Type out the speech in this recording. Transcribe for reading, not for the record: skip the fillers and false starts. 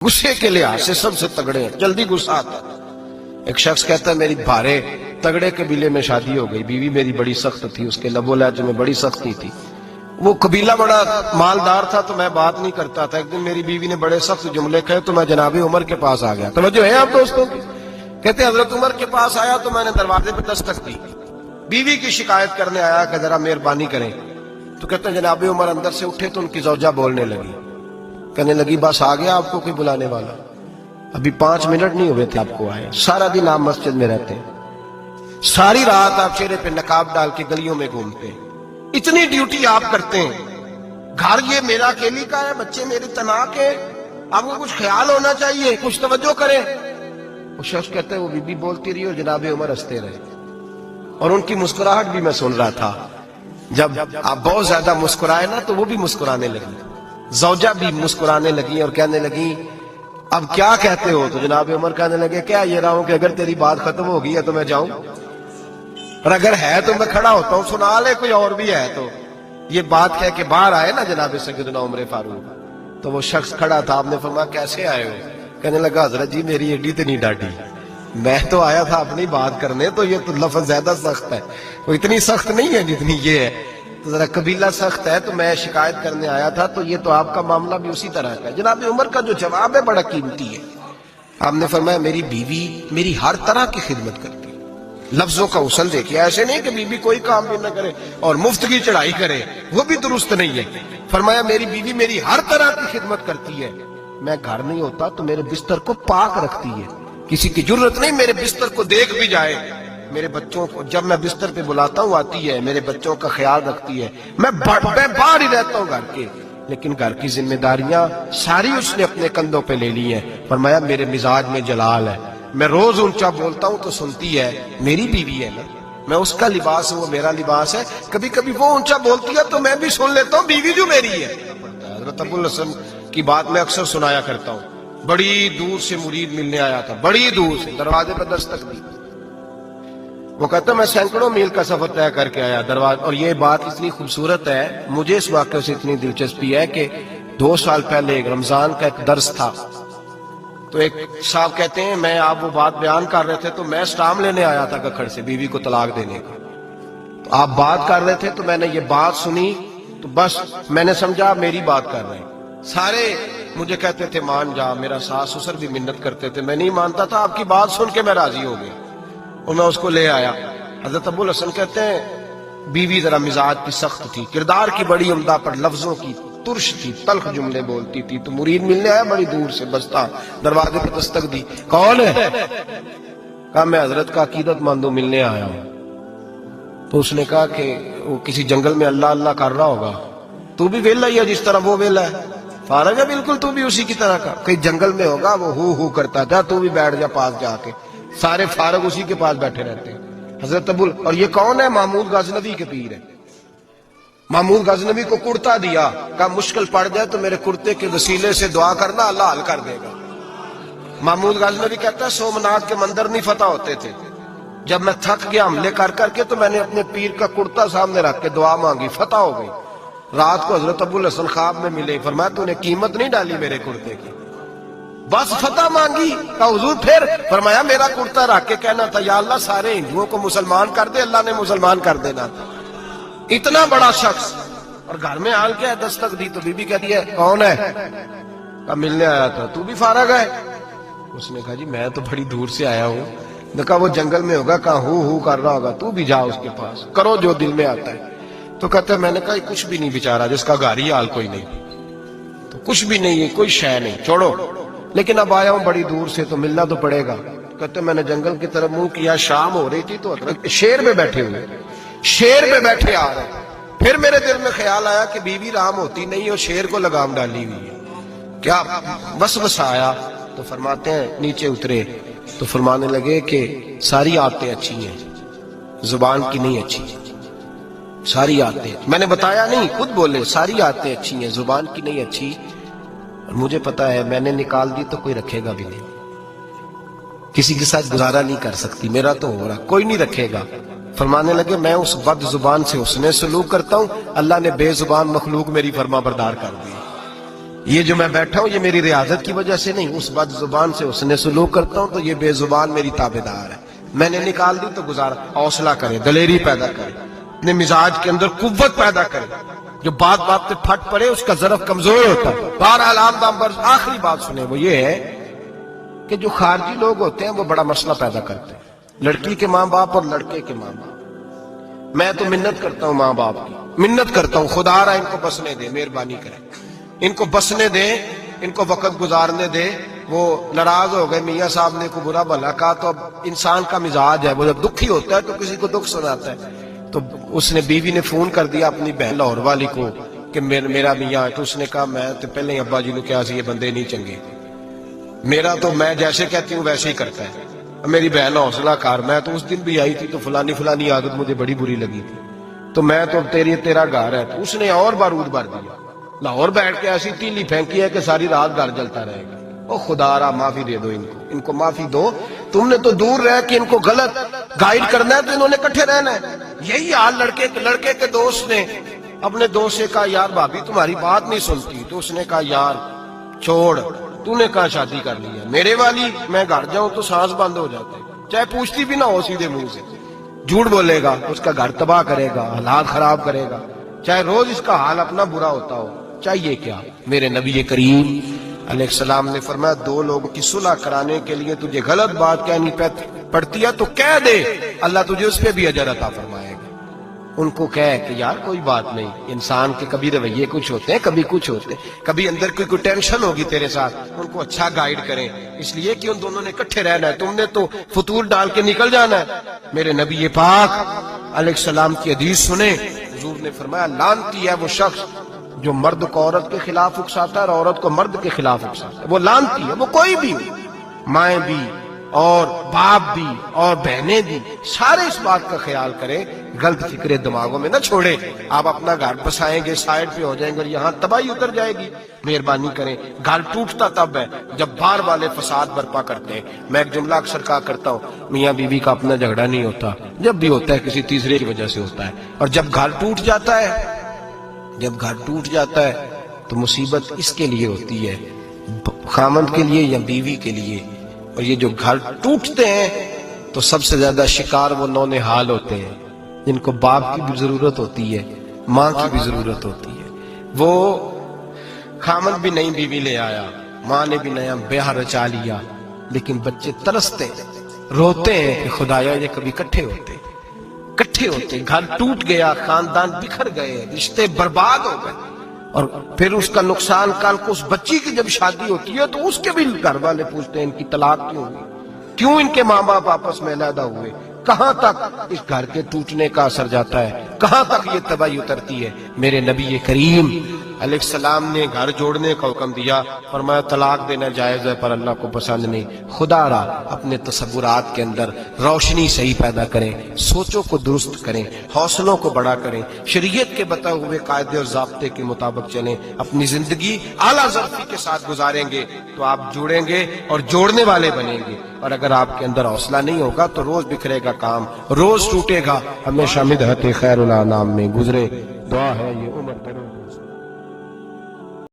गुस्से के लिहाज से सबसे तगड़े हैं, जल्दी गुस्सा आता है। एक शख्स कहता है मेरी भारे तगड़े कबीले में शादी हो गई, बीवी मेरी बड़ी सख्त थी, उसके लबो लहजे में बड़ी सख्ती थी। वो कबीला बड़ा मालदार था तो मैं बात नहीं करता था। एक दिन मेरी बीवी ने बड़े सख्त जुमले कहे तो मैं जनाबे उमर के पास आ गया। तवज्जो है आप दोस्तों की? कहते हजरत उमर के पास आया तो मैंने दरवाजे पर दस्तक दी, बीवी की शिकायत करने आया कि जरा मेहरबानी करें। तो कहते हैं जनाबे उमर अंदर से उठे तो उनकी जौजा बोलने लगी, कहने लगी बस आ गया आपको कोई बुलाने वाला, अभी 5 मिनट नहीं हुए थे आपको आए। सारा दिन आप मस्जिद में रहते हैं, सारी रात आप चेहरे पे नकाब डाल के गलियों में घूमते हैं, इतनी ड्यूटी आप करते हैं। घर ये मेरा अकेली का है, बच्चे मेरे तनाक है, आपको कुछ ख्याल होना चाहिए, कुछ तवज्जो करें। वो शख्स कहते हैं वो बीबी बोलती रही और जनाबे उमर हंसते रहे और उनकी मुस्कुराहट भी मैं सुन रहा था। जब आप बहुत ज्यादा मुस्कुराए ना तो वो भी मुस्कुराने लगी, जौजा भी मुस्कुराने लगी और कहने लगी अब क्या कहते हो? तो जनाब उमर कहने लगे क्या ये रहा हूं कि अगर तेरी बात खत्म हो गई है तो मैं जाऊं, और अगर है तो मैं खड़ा होता हूं, सुना ले कोई और भी है तो। ये बात कह के बाहर आए ना जनाब सैयदना उमर फारूक, तो वो शख्स खड़ा था, आपने फरमाया कैसे आए हो? कहने लगा हजरत जी मेरी एडी तो नहीं डाटी, मैं तो आया था अपनी बात करने, तो ये तो लफ्ज ज्यादा सख्त है, वो इतनी सख्त नहीं है जितनी ये है, तो जरा कबीला सख्त है तो मैं शिकायत करने आया था, तो ये तो आपका मामला भी उसी तरह का है। जनाब उमर का जो जवाब है बड़ा कीमती है। आपने फरमाया मेरी बीवी मेरी हर तरह की खिदमत करती है। लफ्जों का उसल देखिए, ऐसे नहीं कि बीवी कोई काम भी न करे और मुफ्त की चढ़ाई करे, वो भी दुरुस्त नहीं है। फरमाया मेरी बीवी मेरी हर तरह की खिदमत करती है, मैं घर नहीं होता तो मेरे बिस्तर को पाक रखती है, किसी की जरूरत नहीं मेरे बिस्तर को देख भी जाए, मेरे बच्चों को जब मैं बिस्तर पे बुलाता हूँ आती है, मेरे बच्चों का ख्याल रखती है। मैं बाहर ही रहता हूँ घर के, लेकिन घर की जिम्मेदारियां सारी उसने अपने कंधों पे ले ली हैं। फरमाया मेरे मिजाज में जलाल है, मैं रोज ऊंचा बोलता हूँ तो सुनती है, मेरी बीवी है ना, मैं उसका लिबास हूँ वो मेरा लिबास है, कभी कभी वो ऊंचा बोलती है तो मैं भी सुन लेता हूँ, बीवी जो मेरी है। हज़रत अबुल हसन की बात मैं अक्सर सुनाया करता हूँ। बड़ी दूर से मुरीद मिलने आया था, बड़ी दूर से, दरवाजे पर दस्तक दी। वो कहता मैं सैकड़ों मील का सफर तय करके आया दरवाजा, और ये बात इतनी खूबसूरत है, मुझे इस वाक़े से इतनी दिलचस्पी है कि 2 साल पहले एक रमजान का एक दर्स था, तो एक साहब कहते हैं मैं आप वो बात बयान कर रहे थे तो मैं स्टाम लेने आया था कखड़ से बीवी को तलाक देने का, तो आप बात कर रहे थे तो मैंने ये बात सुनी तो बस मैंने समझा मेरी बात कर रहे हैं। सारे मुझे कहते थे मान जा, मेरा सास ससुर भी मिन्नत करते थे, मैं नहीं मानता था, आपकी बात सुन के मैं राजी हो गया और मैं उसको ले आया। हजरत अबुल हसन कहते हैं बीवी जरा मिजाज की सख्त थी, किरदार की बड़ी उम्दा पर लफ्जों की तुर्श थी, तल्ख जुमले बोलती थी। तो मुरीद मिलने आया बड़ी दूर से, बस्ता दरवाजे पर दस्तक दी, कौन है? कहा मैं हजरत का अकीदतमंद हूं, मिलने आया हूं। तो उसने कहा कि वो किसी जंगल में अल्लाह अल्लाह कर रहा होगा, तू भी वेला ही है जिस तरह वो वेला है, फारग है बिल्कुल तू भी उसी की तरह का, कहीं जंगल में होगा वो हु करता था, तू भी बैठ जा पास जाके, सारे फारग उसी के पास बैठे रहते हैं। हजरत अबुल, और ये कौन है? महमूद गजनवी के पीर है। महमूद गजनवी को कुर्ता दिया, कहा मुश्किल पड़ जाए तो मेरे कुर्ते के वसीले से दुआ करना, अल्लाह हल कर देगा। महमूद गजनवी कहता है सोमनाथ के मंदिर नहीं फतह होते थे, जब मैं थक गया हमले कर करके तो मैंने अपने पीर का कुर्ता सामने रख के दुआ मांगी, फतह हो गई। रात को हजरत अबुल हसन ख्वाब में मिले, फरमाया तूने कीमत नहीं डाली मेरे कुर्ते की, बस फतह मांगी। कहा हुजूर फिर? फरमाया मेरा कुर्ता रख के कहना था या अल्लाह सारे हिंदुओं को मुसलमान कर दे, अल्लाह ने मुसलमान कर देना था। इतना बड़ा शख्स, और घर में आल के दस्तक दी तो बीबी कहती है कौन है? कहा मिलने आया था, तू भी फारग है? उसने कहा जी मैं तो बड़ी दूर से आया हूँ। ने कहा वो जंगल में होगा, कहा हु कर रहा होगा, तू भी जा उसके पास, करो जो दिल में आता है। तो कहते हैं मैंने कहा कुछ भी नहीं बेचारा, जिसका घर ही हाल कोई नहीं, तो कुछ भी नहीं है, कोई शय नहीं, छोड़ो, लेकिन अब आया हूं बड़ी दूर से तो मिलना तो पड़ेगा। कहते मैंने जंगल की तरफ मुंह किया, शाम हो रही थी तो शेर पे बैठे हुए, शेर पे बैठे आ रहे, फिर मेरे दिल में ख्याल आया कि बीवी राम होती नहीं और शेर को लगाम डाली हुई है, क्या वसवसा आया। तो फरमाते हैं नीचे उतरे तो फरमाने लगे कि सारी आदतें अच्छी हैं, जुबान की नहीं अच्छी, सारी आदतें, मैंने बताया नहीं खुद बोले सारी आदतें अच्छी हैं, जुबान की नहीं अच्छी, और मुझे पता है मैंने निकाल दी तो कोई रखेगा भी नहीं, किसी के साथ गुजारा नहीं कर सकती, मेरा तो हो रहा कोई नहीं रखेगा। फरमाने लगे मैं उस बद जुबान से उसने सलूक करता हूं, अल्लाह ने बेजुबान मखलूक मेरी फरमा बरदार कर दी। یہ جو میں بیٹھا ہوں یہ میری ریاضت کی وجہ سے نہیں، اس بد زبان سے اس نے سلوک کرتا ہوں تو یہ بے زبان میری تابعدار ہے، میں نے نکال دی تو گزارا۔ حوصلہ کرے، دلیری پیدا کرے، اپنے مزاج کے اندر قوت پیدا کرے، جو بات بات پہ پھٹ پڑے اس کا ضرب کمزور ہوتا ہے۔ بہرحال آخری بات سنیں، وہ یہ ہے کہ جو خارجی لوگ ہوتے ہیں وہ بڑا مسئلہ پیدا کرتے ہیں، لڑکی کے ماں باپ اور لڑکے کے ماں باپ۔ میں تو منت کرتا ہوں ماں باپ کی، منت کرتا ہوں خدا را ان کو بسنے دے، مہربانی کرے ان کو بسنے دے، ان کو وقت گزارنے دے۔ وہ ناراض ہو گئے، میاں صاحب نے کو برا بھلا کہا، تو اب انسان کا مزاج ہے، وہ جب دکھی ہوتا ہے تو کسی کو دکھ سناتا ہے۔ تو اس نے بیوی نے فون کر دیا اپنی بہن لاہور والی کو کہ میرا میاں ہے، تو اس نے کہا میں تو پہلے ہی ابا جی نے کہا سی یہ بندے نہیں چنگے، میرا تو میں جیسے کہتی ہوں ویسے ہی کرتا ہے۔ میری بہن حوصلہ کار، میں تو اس دن بھی آئی تھی تو فلانی عادت مجھے بڑی بری لگی تھی، تو میں تو تیرا گھر ہے، تو اس نے اور بارود بھر دیا، لاہور بیٹھ کے ایسی تیلی پھینکی ہے کہ ساری رات گھر جلتا رہے گا۔ او خدا را معافی دے دو ان کو معافی دو، تم نے تو دور رہ کے ان کو غلط گائیڈ کرنا ہے تو انہوں نے کٹھے رہنا ہے۔ یہی حال لڑکے کے دوست نے اپنے دوست سے کہا یار بھابی تمہاری بات نہیں سنتی، تو اس نے کہا یار چھوڑ، تو نے کہا شادی کر لی ہے میرے والی، میں گھر جاؤں تو سانس بند ہو جاتے، چاہے پوچھتی بھی نہ ہو سیدھے منہ سے، جھوٹ بولے گا، اس کا گھر تباہ کرے گا، حالات خراب کرے گا، چاہے روز اس کا حال اپنا برا ہوتا ہو۔ چاہیے کیا؟ میرے نبی کریم علیہ السلام نے فرمایا دو لوگوں کی صلح کرانے کے لیے تجھے غلط بات کہنی پڑتی ہے تو کہہ دے، اللہ تجھے اس پہ بھی اجر عطا فرمائے گا۔ ان کو کہے کہ یار کوئی بات نہیں، انسان کے کبھی رویے کچھ ہوتے ہیں، کبھی کچھ ہوتے ہیں، کبھی اندر کوئی ٹینشن ہوگی تیرے ساتھ، ان کو اچھا گائیڈ کریں، اس لیے کہ ان دونوں نے اکٹھے رہنا ہے، تم نے تو فطور ڈال کے نکل جانا ہے۔ میرے نبی پاک علیہ السلام کی حدیث سنیں، حضور نے فرمایا لعنتی ہے وہ شخص جو مرد کو عورت کے خلاف اکساتا ہے اور عورت کو مرد کے خلاف اکساتا ہے، وہ لعنتی ہے، وہ کوئی بھی ہو، مائیں بھی اور باپ بھی اور بہنیں بھی، سارے اس بات کا خیال کریں، غلط فکریں دماغوں میں نہ چھوڑیں۔ آپ اپنا گھر بسائیں گے، سائڈ پہ ہو جائیں گے اور یہاں تباہی اتر جائے گی۔ مہربانی کریں، گھر ٹوٹتا تب ہے جب باہر والے فساد برپا کرتے ہیں۔ میں ایک جملہ اکثر کہا کرتا ہوں، میاں بیوی کا اپنا جھگڑا نہیں ہوتا، جب بھی ہوتا ہے کسی تیسرے کی وجہ سے ہوتا ہے، اور جب گھر ٹوٹ جاتا ہے تو مصیبت اس کے لیے ہوتی ہے، خامند کے لیے یا بیوی کے لیے۔ اور یہ جو گھر ٹوٹتے ہیں تو سب سے زیادہ شکار وہ نونہال ہوتے ہیں جن کو باپ کی بھی ضرورت ہوتی ہے، ماں کی بھی ضرورت ہوتی ہے۔ وہ خامند بھی نئی بیوی لے آیا، ماں نے بھی نیا بیاہ رچا لیا، لیکن بچے ترستے روتے ہیں کہ خدایا یہ کبھی کٹھے ہوتے، گھر ٹوٹ گیا، خاندان بکھر گئے، رشتے برباد ہو گئے، اور پھر اس کا نقصان کل کو اس بچی کی جب شادی ہوتی ہے تو اس کے بھی گھر والے پوچھتے ہیں ان کی طلاق کیوں ہوئی، کیوں ان کے ماں باپ آپس میں علیحدہ ہوئے، کہاں تک اس گھر کے ٹوٹنے کا اثر جاتا ہے، کہاں تک یہ تباہی اترتی ہے۔ میرے نبی کریم علیہ السلام نے گھر جوڑنے کا حکم دیا، فرمایا طلاق دینا جائز ہے پر اللہ کو پسند نہیں۔ خدا را اپنے تصورات کے اندر روشنی صحیح پیدا کریں، سوچوں کو درست کریں، حوصلوں کو بڑا کریں، شریعت کے بتائے ہوئے قاعدے اور ضابطے کے مطابق چلیں، اپنی زندگی اعلیٰ ظرفی کے ساتھ گزاریں گے تو آپ جڑیں گے اور جوڑنے والے بنیں گے۔ اور اگر آپ کے اندر حوصلہ نہیں ہوگا تو روز بکھرے گا کام، روز ٹوٹے گا۔ ہمیشہ مدحت خیر الانام میں گزرے، دعا ہے یہ